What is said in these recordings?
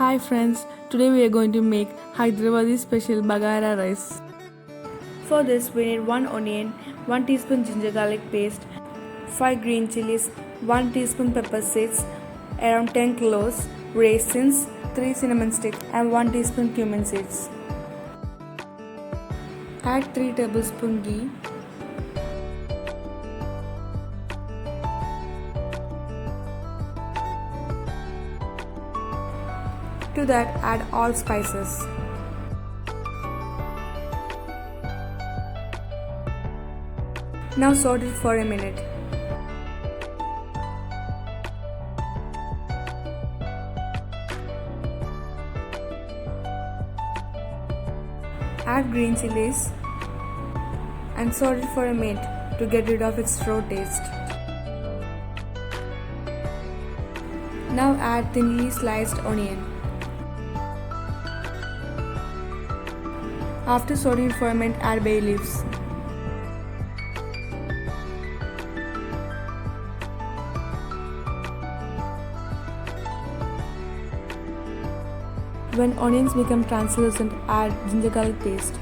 Hi friends, today we are going to make Hyderabadi special Bagara rice. For this we need 1 onion, 1 teaspoon ginger garlic paste, 5 green chilies, 1 teaspoon pepper seeds, around 10 cloves, raisins, 3 cinnamon sticks and 1 teaspoon cumin seeds. Add 3 tablespoon ghee. To that add all spices. Now saute it for a minute. Add green chilies and saute it for a minute to get rid of its raw taste. Now add thinly sliced onion. After sauteing for a minute, add bay leaves. When onions become translucent, add ginger garlic paste.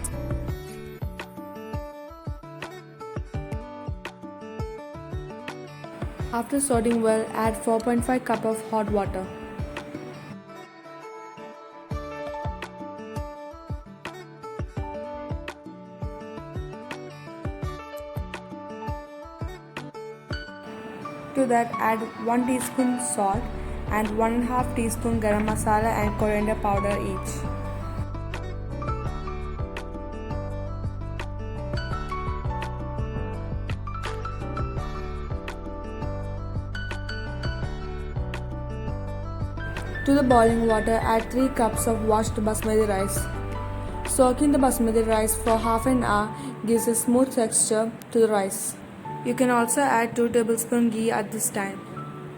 After sauteing well, add 4.5 cup of hot water. To that add 1 teaspoon salt and 1.5 teaspoon garam masala and coriander powder each. To the boiling water add 3 cups of washed basmati rice. Soaking the basmati rice for half an hour gives a smooth texture to the rice. You can also add 2 tablespoons ghee at this time.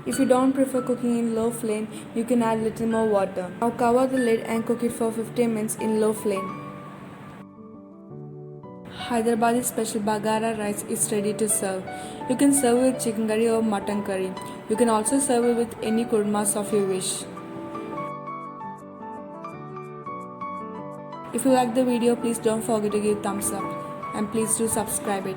If you don't prefer cooking in low flame, you can add little more water. Now cover the lid and cook it for 15 minutes in low flame. Hyderabadi special Bagara rice is ready to serve. You can serve with chicken curry or mutton curry. You can also serve it with any kurmas of your wish. If you like the video, please don't forget to give thumbs up and please do subscribe it.